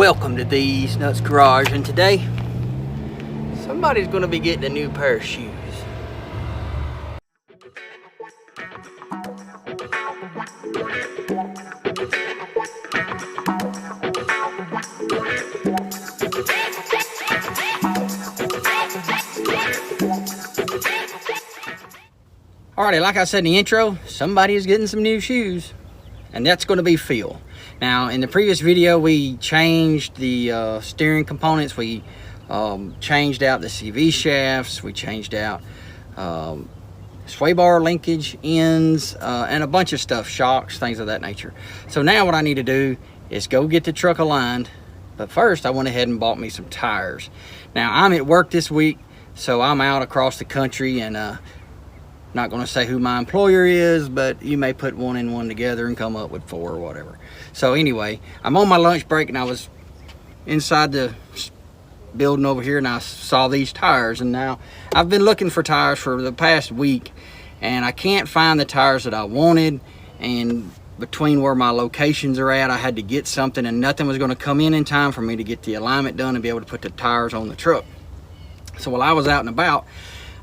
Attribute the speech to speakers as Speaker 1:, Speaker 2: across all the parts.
Speaker 1: Welcome to Thez Nutz Garage, and today somebody's going to be getting a new pair of shoes. Alrighty, like I said in the intro, somebody is getting some new shoes, and that's going to be Phil. Now, in the previous video, we changed the steering components. We changed out the CV shafts. We changed out sway bar linkage ends and a bunch of stuff, shocks, things of that nature. So now what I need to do is go get the truck aligned. But first, I went ahead and bought me some tires. Now, I'm at work this week, so I'm out across the country, and not going to say who my employer is, but you may put one and one together and come up with four or whatever. So anyway, I'm on my lunch break, and I was inside the building over here, and I saw these tires. And now I've been looking for tires for the past week, and I can't find the tires that I wanted. And between where my locations are at, I had to get something, and nothing was going to come in time for me to get the alignment done and be able to put the tires on the truck. So while I was out and about,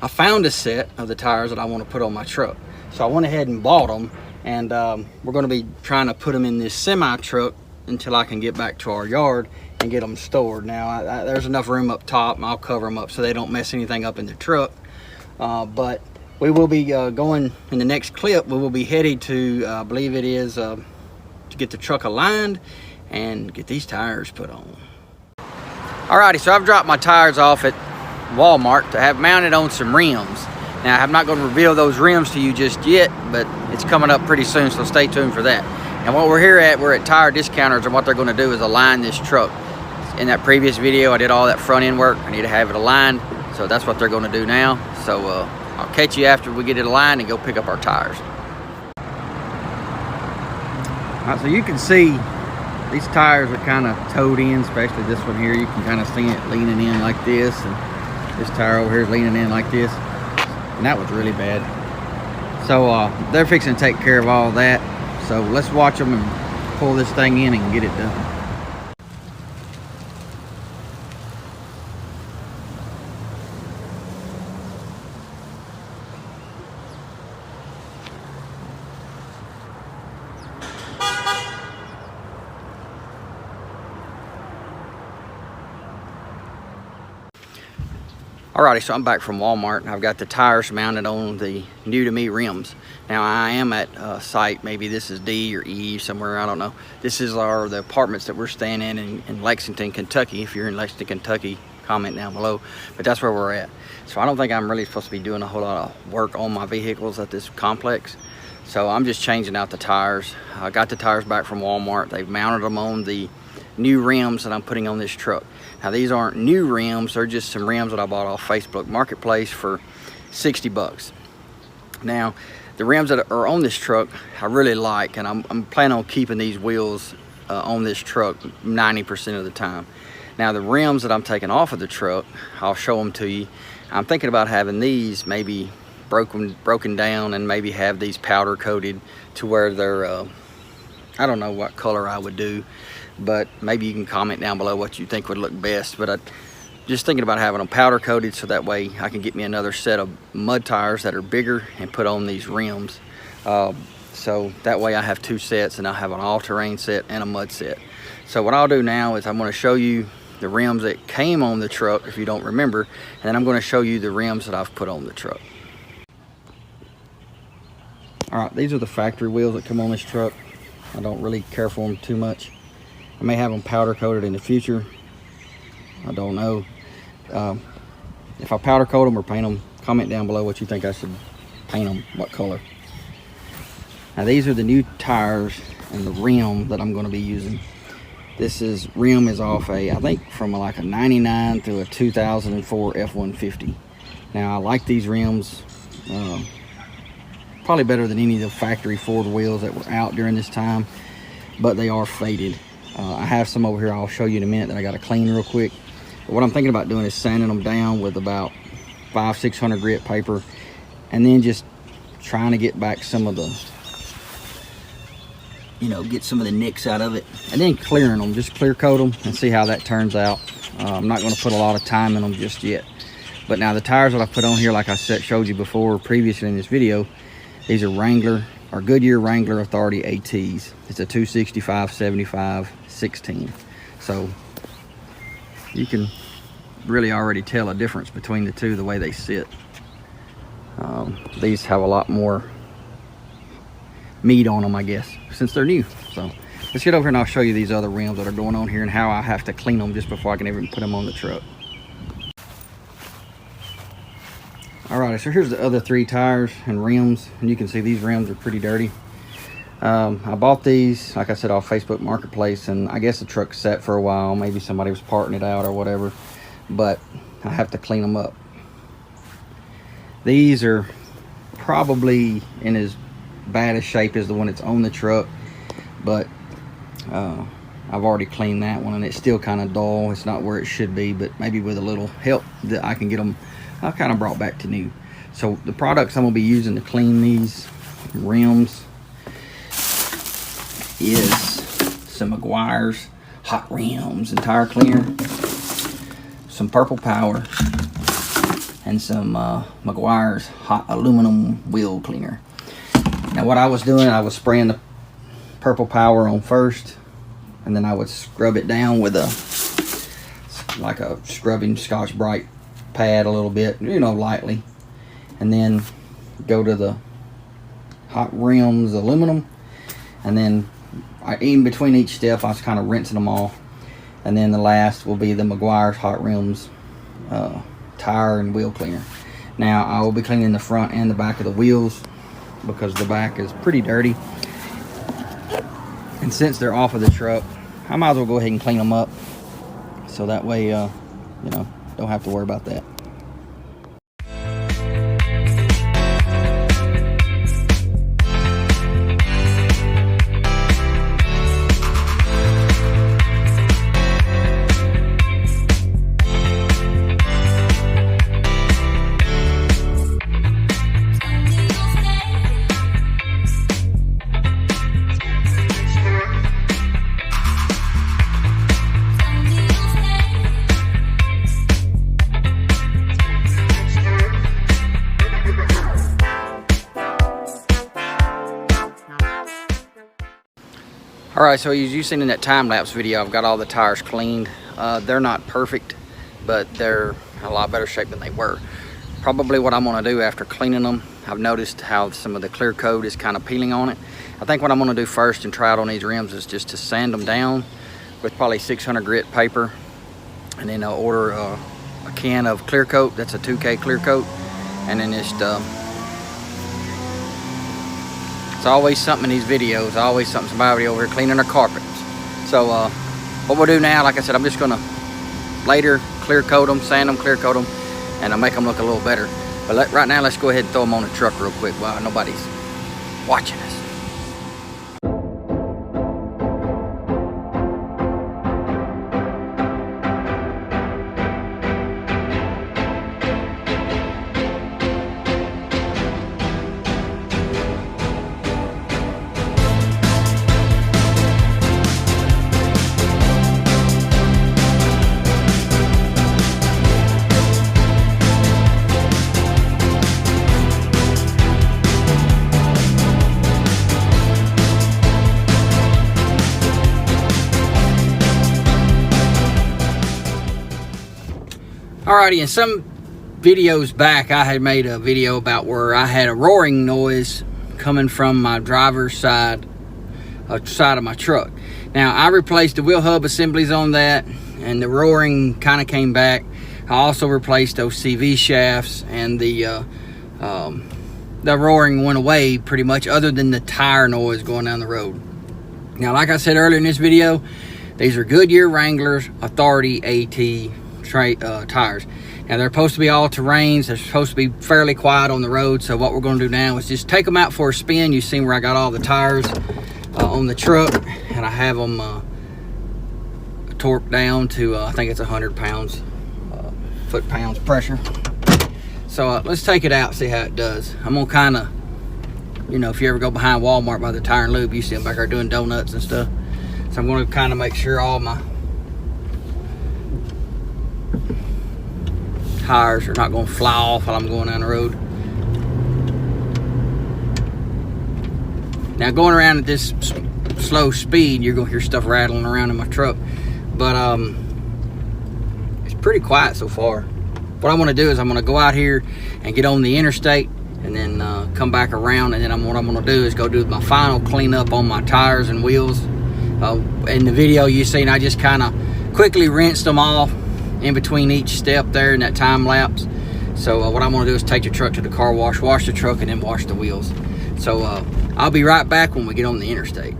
Speaker 1: I found a set of the tires that I want to put on my truck. So I went ahead and bought them, and we're going to be trying to put them in this semi truck until I can get back to our yard and get them stored. Now, there's enough room up top, and I'll cover them up so they don't mess anything up in the truck. But we will be going in the next clip. We will be headed to, I believe it is, to get the truck aligned and get these tires put on. Alrighty, so I've dropped my tires off at Walmart to have mounted on some rims. Now, I'm not going to reveal those rims to you just yet, but it's coming up pretty soon, so stay tuned for that. And what we're at Tire Discounters, and what they're going to do is align this truck. In that previous video, I did all that front end work. I need to have it aligned, so that's what they're going to do now. So I'll catch you after we get it aligned and go pick up our tires. All right, so you can see these tires are kind of towed in, especially this one here. You can kind of see it leaning in like this, and this tire over here is leaning in like this, and that was really bad. So they're fixing to take care of all that. So let's watch them and pull this thing in and get it done. Alrighty, so I'm back from Walmart, and I've got the tires mounted on the new to me rims. Now, I am at a site, maybe this is D or E somewhere, I don't know. This is the apartments that we're staying in Lexington, Kentucky. If you're in Lexington, Kentucky, comment down below. But that's where we're at. So I don't think I'm really supposed to be doing a whole lot of work on my vehicles at this complex. So I'm just changing out the tires. I got the tires back from Walmart. They've mounted them on the new rims that I'm putting on this truck. Now, these aren't new rims, they're just some rims that I bought off Facebook Marketplace for 60 bucks. Now, the rims that are on this truck I really like, and I'm planning on keeping these wheels on this truck 90% of the time. Now, the rims that I'm taking off of the truck, I'll show them to you. I'm thinking about having these maybe broken down, and maybe have these powder coated to where they're I don't know what color I would do, but maybe you can comment down below what you think would look best. But I'm just thinking about having them powder coated, so that way I can get me another set of mud tires that are bigger and put on these rims. So that way I have two sets, and I'll have an all-terrain set and a mud set. So what I'll do now is I'm going to show you the rims that came on the truck, if you don't remember, and then I'm going to show you the rims that I've put on the truck. All right, these are the factory wheels that come on this truck. I don't really care for them too much. I may have them powder coated in the future. I don't know. If I powder coat them or paint them, comment down below what you think I should paint them, what color. Now, these are the new tires and the rim that I'm going to be using. This rim is off I think from like a 99 to a 2004 F-150. Now, I like these rims probably better than any of the factory Ford wheels that were out during this time, but they are faded. I have some over here I'll show you in a minute that I got to clean real quick. But what I'm thinking about doing is sanding them down with about 500-600 grit paper, and then just trying to get back some of the you know, get some of the nicks out of it, and then clearing them, just clear coat them and see how that turns out. I'm not going to put a lot of time in them just yet. But now the tires that I put on here, like I showed you before previously in this video, these are Wrangler or Goodyear Wrangler Authority ATs. It's a 265 75 16. So you can really already tell a difference between the two, the way they sit. These have a lot more meat on them, I guess, since they're new. So let's get over here and I'll show you these other rims that are going on here and how I have to clean them just before I can even put them on the truck. Alright, so here's the other 3 tires and rims, and you can see these rims are pretty dirty. I bought these, like I said, off Facebook Marketplace, and I guess the truck sat for a while. Maybe somebody was parting it out or whatever, but I have to clean them up. These are probably in as bad a shape as the one that's on the truck, but I've already cleaned that one, and it's still kind of dull. It's not where it should be, but maybe with a little help that I can get them kind of brought back to new. So the products I'm going to be using to clean these rims is some Meguiar's hot rims and tire cleaner, some Purple Power, and some Meguiar's hot aluminum wheel cleaner. Now what I was doing, I was spraying the Purple Power on first, and then I would scrub it down with like a scrubbing Scotch Brite pad a little bit, you know, lightly, and then go to the hot rims aluminum, and then in between each step I was kind of rinsing them off, and then the last will be the Meguiar's hot rims tire and wheel cleaner. Now I will be cleaning the front and the back of the wheels because the back is pretty dirty, and since they're off of the truck, I might as well go ahead and clean them up, so that way you know, don't have to worry about that. Alright, so as you've seen in that time-lapse video, I've got all the tires cleaned. They're not perfect, but they're a lot better shape than they were. Probably what I'm going to do after cleaning them, I've noticed how some of the clear coat is kind of peeling on it. I think what I'm going to do first and try it on these rims is just to sand them down with probably 600 grit paper, and then I'll order a can of clear coat. That's a 2K clear coat, and then just it's always something in these videos, always somebody over here cleaning their carpets. So what we'll do now, like I said, I'm just gonna later clear coat them, sand them, clear coat them, and I'll make them look a little better. But right now, let's go ahead and throw them on the truck real quick while nobody's watching us. Alrighty, in some videos back, I had made a video about where I had a roaring noise coming from my driver's side of my truck. Now, I replaced the wheel hub assemblies on that, and the roaring kind of came back. I also replaced those CV shafts, and the roaring went away pretty much, other than the tire noise going down the road. Now, like I said earlier in this video, these are Goodyear Wranglers Authority AT tires. Now they're supposed to be all terrains. They're supposed to be fairly quiet on the road. So what we're going to do now is just take them out for a spin. You've seen where I got all the tires on the truck, and I have them torqued down to I think it's 100 pounds foot-pounds pressure. So let's take it out, see how it does. I'm gonna kind of you know, if you ever go behind Walmart by the tire and lube, you see them back there doing donuts and stuff. So I'm going to kind of make sure all my tires are not going to fly off while I'm going down the road. Now, going around at this slow speed, you're going to hear stuff rattling around in my truck, but it's pretty quiet so far. What I want to do is I'm going to go out here and get on the interstate, and then come back around, and then what I'm going to do is go do my final cleanup on my tires and wheels. In the video you seen, I just kind of quickly rinsed them off in between each step there in that time lapse. So what I'm going to do is take the truck to the car wash, wash the truck, and then wash the wheels. So I'll be right back when we get on the interstate.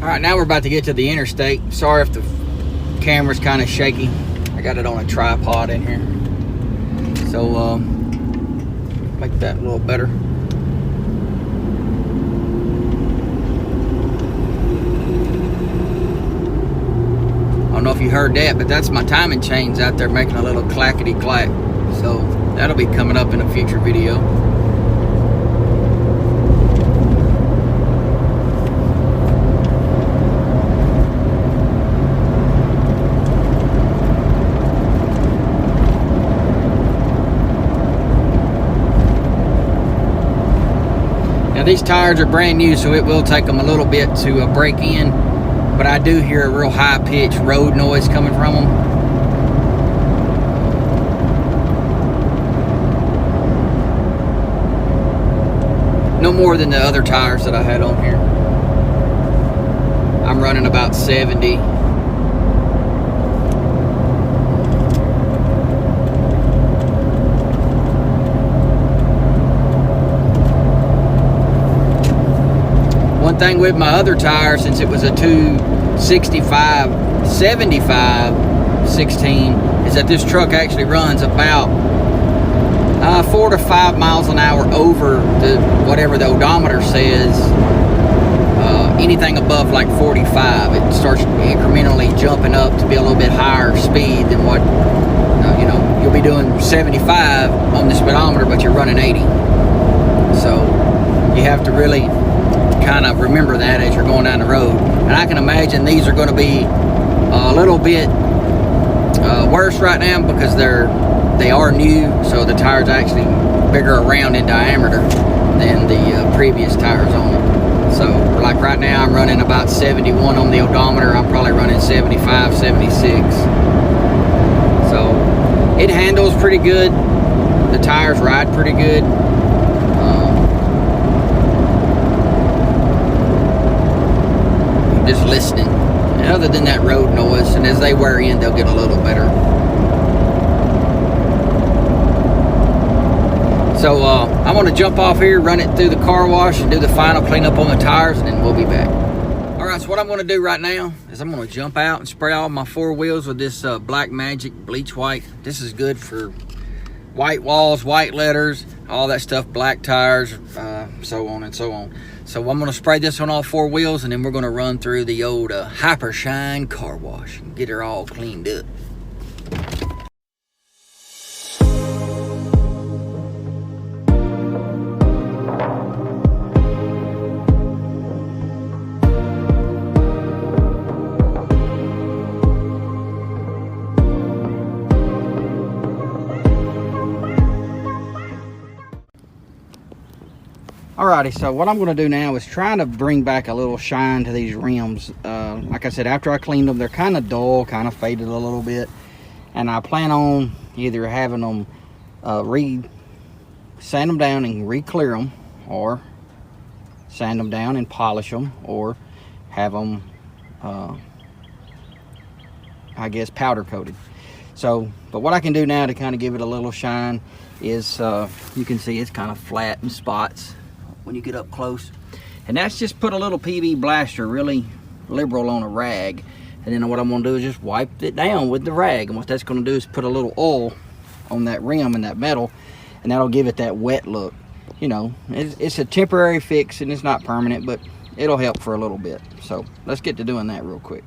Speaker 1: Alright, now we're about to get to the interstate. Sorry if the camera's kind of shaky. I got it on a tripod in here. So, make that a little better. I don't know if you heard that, but that's my timing chains out there making a little clackety clack. So, that'll be coming up in a future video. These tires are brand new, so it will take them a little bit to break in, but I do hear a real high-pitched road noise coming from them. No more than the other tires that I had on here. I'm running about 70. One thing with my other tire, since it was a 265/75 16, is that this truck actually runs about 4 to 5 miles an hour over the whatever the odometer says. Anything above like 45, it starts incrementally jumping up to be a little bit higher speed than what you know. You'll be doing 75 on the speedometer, but you're running 80. So you have to really kind of remember that as you're going down the road. And I can imagine these are going to be a little bit worse right now because they are new, so the tires actually bigger around in diameter than the previous tires on it. So like right now I'm running about 71 on the odometer. I'm probably running 75, 76. So it handles pretty good. The tires ride pretty good. Just listening, and other than that road noise, and as they wear in, they'll get a little better. So I'm going to jump off here, run it through the car wash, and do the final cleanup on the tires, and then we'll be back. Alright, so what I'm going to do right now is I'm going to jump out and spray all my 4 wheels with this Black Magic Bleach White. This is good for white walls, white letters, all that stuff, black tires, so on and so on. So I'm going to spray this on all 4 wheels, and then we're going to run through the old Hyper Shine car wash and get her all cleaned up. Alrighty, so what I'm going to do now is try to bring back a little shine to these rims. Like I said, after I cleaned them, they're kind of dull, kind of faded a little bit. And I plan on either having them sand them down and re-clear them, or sand them down and polish them, or have them, I guess, powder coated. So, but what I can do now to kind of give it a little shine is, you can see it's kind of flat in spots when you get up close, and that's just put a little PB blaster really liberal on a rag, And then what I'm gonna do is just wipe it down with the rag. And what that's gonna do is put a little oil on that rim and that metal, and that'll give it that wet look. You know, it's a temporary fix and it's not permanent, but it'll help for a little bit. So let's get to doing that real quick.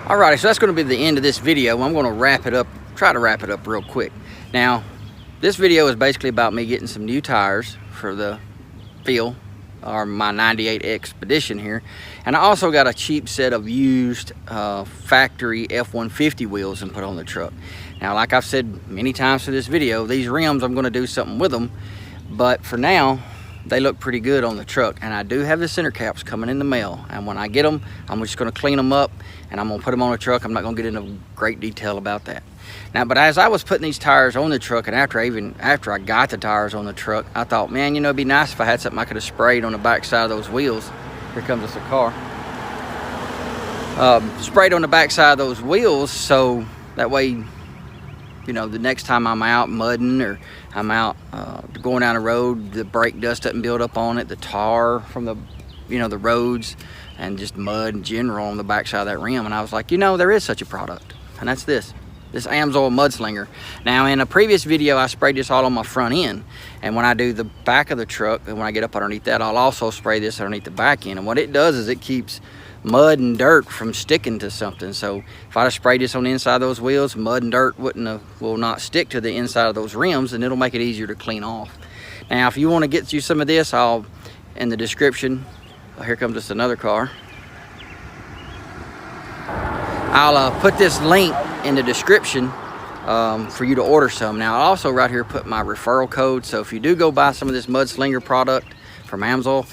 Speaker 1: Alrighty, so that's going to be the end of this video. I'm going to wrap it up, try to wrap it up real quick. Now, this video is basically about me getting some new tires for the Feel, or my 98 Expedition here. And I also got a cheap set of used factory F-150 wheels and put on the truck. Now, like I've said many times for this video, these rims, I'm going to do something with them. But for now, they look pretty good on the truck. And I do have the center caps coming in the mail. And when I get them, I'm just going to clean them up and I'm going to put them on the truck. I'm not going to get into great detail about that. Now, but as I was putting these tires on the truck, and after I got the tires on the truck, I thought, man, you know, it'd be nice if I had something I could have sprayed on the back side of those wheels. Here comes us a car. Sprayed on the back side of those wheels, so that way, you know, the next time I'm out mudding or I'm out going down the road, the brake dust doesn't build up on it, the tar from the, you know, the roads, and just mud in general on the back side of that rim. And I was like, you know, there is such a product, and that's this AMSOIL Mudslinger. Now, in a previous video, I sprayed this all on my front end, and when I do the back of the truck, and when I get up underneath that, I'll also spray this underneath the back end. And what it does is it keeps mud and dirt from sticking to something. So if I just sprayed this on the inside of those wheels, mud and dirt will not stick to the inside of those rims, and it'll make it easier to clean off. Now, if you want to get you some of this, I'll in the description. Oh, here comes just another car. I'll put this link in the description for you to order some. Now, I also right here put my referral code. So if you do go buy some of this Mudslinger product from AMSOIL,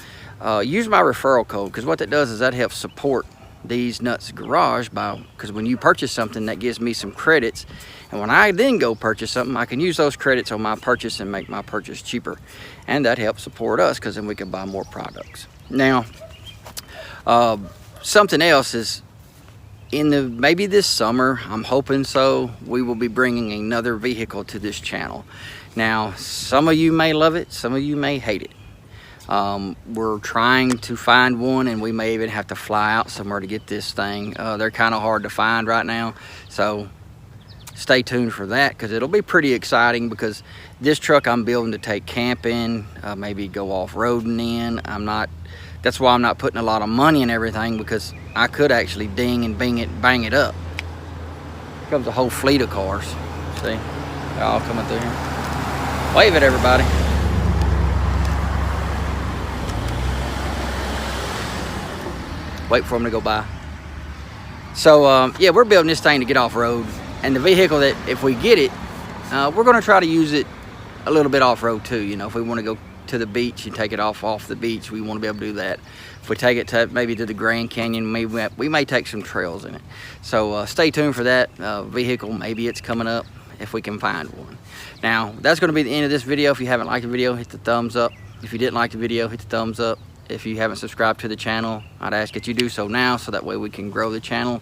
Speaker 1: use my referral code, because what that does is that helps support Thez Nutz Garage, because when you purchase something, that gives me some credits, and when I then go purchase something, I can use those credits on my purchase and make my purchase cheaper, and that helps support us, because then we can buy more products. Now, something else is maybe this summer, I'm hoping so, we will be bringing another vehicle to this channel. Now, some of you may love it, some of you may hate it. We're trying to find one, and we may even have to fly out somewhere to get this thing. They're kind of hard to find right now, so stay tuned for that, because it'll be pretty exciting, because this truck I'm building to take camping, maybe go off-roading in. That's why I'm not putting a lot of money in everything, because I could actually ding and bang it up. Here comes a whole fleet of cars. See, they're all coming through here. Wave at everybody. Wait for them to go by. So yeah, we're building this thing to get off road, and the vehicle that, if we get it, we're going to try to use it a little bit off road too. You know, if we want to go to the beach and take it off the beach, we want to be able to do that. If we take it to maybe to the Grand Canyon, maybe we may take some trails in it. So stay tuned for that vehicle. Maybe it's coming up if we can find one. Now, that's going to be the end of this video. If you haven't liked the video, hit the thumbs up. If you didn't like the video, hit the thumbs up. If you haven't subscribed to the channel, I'd ask that you do so now, so that way we can grow the channel.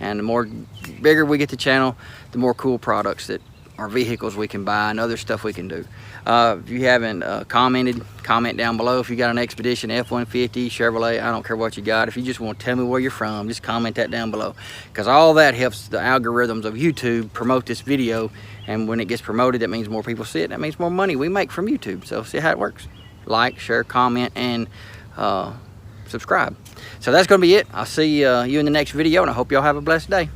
Speaker 1: And the bigger we get the channel, the more cool products that are vehicles we can buy and other stuff we can do. If you haven't commented, comment down below. If you got an Expedition, F-150, Chevrolet, I don't care what you got. If you just want to tell me where you're from, just comment that down below, because all that helps the algorithms of YouTube promote this video. And when it gets promoted, that means more people see it. That means more money we make from YouTube. So see how it works. Like, share, comment, and subscribe. So that's going to be it. I'll see you in the next video, and I hope y'all have a blessed day.